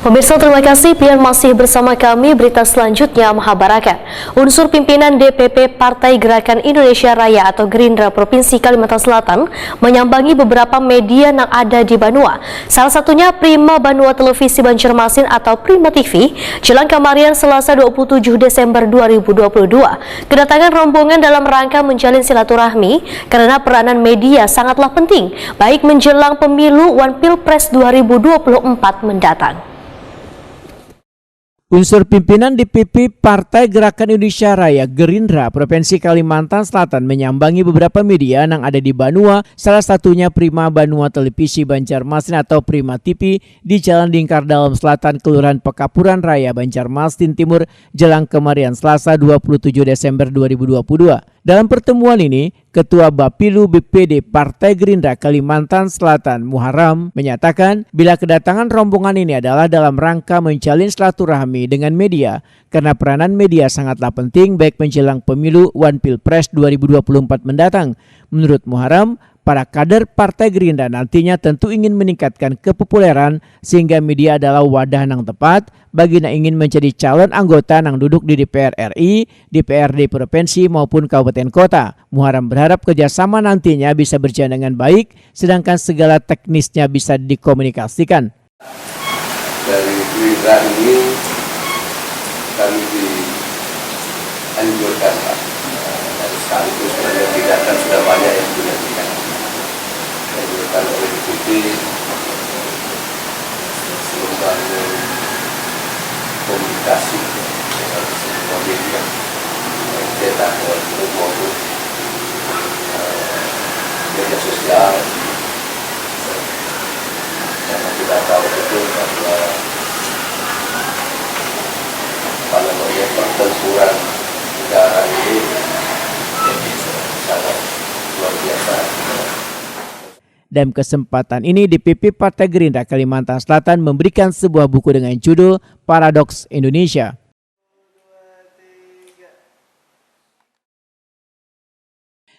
Pemirsa, terima kasih pilihan masih bersama kami. Berita selanjutnya, Mahabarakat. Unsur pimpinan DPP Partai Gerakan Indonesia Raya atau Gerindra Provinsi Kalimantan Selatan menyambangi beberapa media yang ada di Banua. Salah satunya Prima Banua Televisi Banjarmasin atau Prima TV, jelang Kamarian Selasa 27 Desember 2022. Kedatangan rombongan dalam rangka menjalin silaturahmi karena peranan media sangatlah penting, baik menjelang pemilu One Pilpres 2024 mendatang. Unsur pimpinan DPP Partai Gerakan Indonesia Raya Gerindra Provinsi Kalimantan Selatan menyambangi beberapa media yang ada di Banua, salah satunya Prima Banua Televisi Banjarmasin atau Prima TV di Jalan Lingkar Dalam Selatan, Kelurahan Pekapuran Raya, Banjarmasin Timur, jelang Kamarian Selasa 27 Desember 2022. Dalam pertemuan ini, Ketua Bapilu BPD Partai Gerindra Kalimantan Selatan Muharram menyatakan bila kedatangan rombongan ini adalah dalam rangka menjalin silaturahmi dengan media karena peranan media sangatlah penting baik menjelang pemilu One Pilpres 2024 mendatang. Menurut Muharram, para kader Partai Gerindra nantinya tentu ingin meningkatkan kepopuleran sehingga media adalah wadah yang tepat bagi yang ingin menjadi calon anggota yang duduk di DPR RI, DPRD Provinsi maupun Kabupaten Kota. Muharram berharap kerjasama nantinya bisa berjalan dengan baik sedangkan segala teknisnya bisa dikomunikasikan. Dari Gerindra ini kami dianjurkan dari sekaligus menyampaikan sudah banyak yang sudah dianjurkan oleh DPP membangun komunikasi dengan semua media cetak maupun media sosial, karena kita tahu betul bahwa pertempuran negara ini sangat luar biasa. Dalam kesempatan ini, DPP Partai Gerindra Kalimantan Selatan memberikan sebuah buku dengan judul Paradoks Indonesia.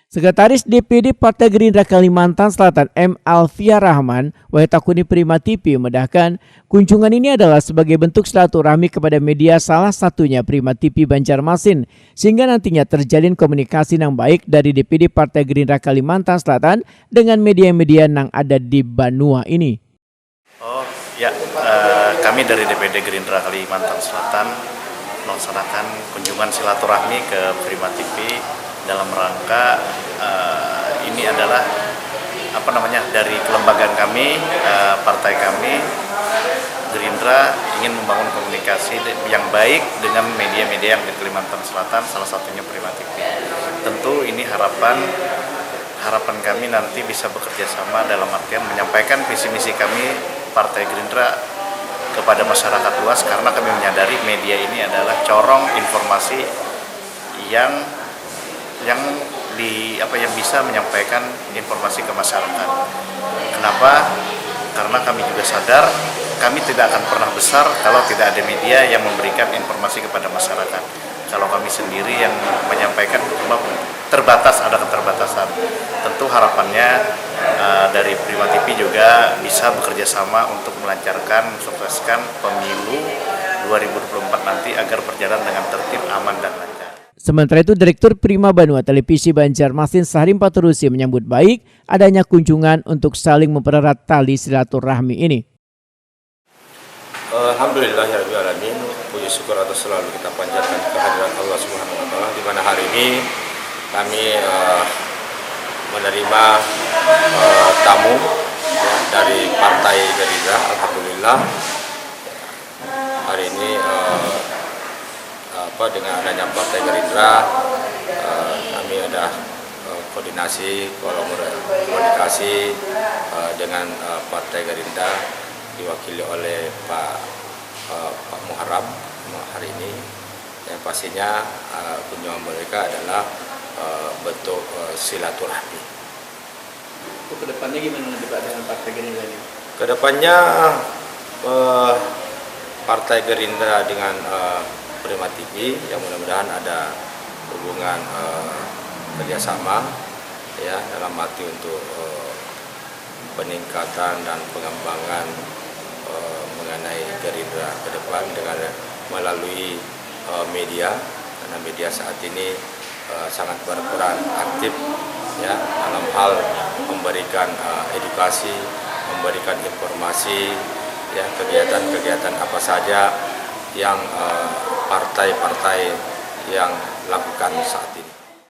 Sekretaris DPD Partai Gerindra Kalimantan Selatan M. Alfia Rahman Wahitakuni Prima TV memedahkan kunjungan ini adalah sebagai bentuk silaturahmi kepada media, salah satunya Prima TV Banjarmasin, sehingga nantinya terjalin komunikasi yang baik dari DPD Partai Gerindra Kalimantan Selatan dengan media-media yang ada di Banua ini. Kami dari DPD Gerindra Kalimantan Selatan melaksanakan kunjungan silaturahmi ke Prima TV dalam rangka ini adalah dari kelembagaan kami, partai kami Gerindra ingin membangun komunikasi yang baik dengan media-media yang di Kalimantan Selatan, salah satunya Prima TV. Tentu ini harapan kami nanti bisa bekerja sama dalam artian menyampaikan visi misi kami Partai Gerindra kepada masyarakat luas, karena kami menyadari media ini adalah corong informasi yang bisa menyampaikan informasi ke masyarakat. Kenapa? Karena kami juga sadar kami tidak akan pernah besar kalau tidak ada media yang memberikan informasi kepada masyarakat. Kalau kami sendiri yang menyampaikan ada keterbatasan. Tentu harapannya dari Prima TV juga bisa bekerja sama untuk melancarkan, mensukseskan pemilu 2024 nanti agar berjalan dengan tertib, aman, dan lancar. Sementara itu, Direktur Prima Banua Televisi Banjarmasin Sahrim Paturusi menyambut baik adanya kunjungan untuk saling mempererat tali silaturahmi ini. Alhamdulillahirrahmanirrahim, puji syukur atas selalu kita panjatkan kehadiran Allah Subhanahu wa Ta'ala, di mana hari ini kami menerima tamu dari Partai Gerindra. Alhamdulillah hari ini dengan adanya Partai Gerindra kami ada komunikasi dengan Partai Gerindra diwakili oleh Pak Muharram hari ini, yang pastinya kunjungan mereka adalah bentuk silaturahmi. Kedepannya gimana Pak dengan Partai Gerindra ini? Kedepannya Partai Gerindra dengan Prima TV yang mudah-mudahan ada hubungan kerjasama ya dalam arti untuk peningkatan dan pengembangan mengenai Gerindra ke depan dengan melalui media, karena media saat ini sangat berperan aktif ya dalam hal memberikan edukasi, memberikan informasi ya kegiatan-kegiatan apa saja yang partai-partai yang lakukan saat ini.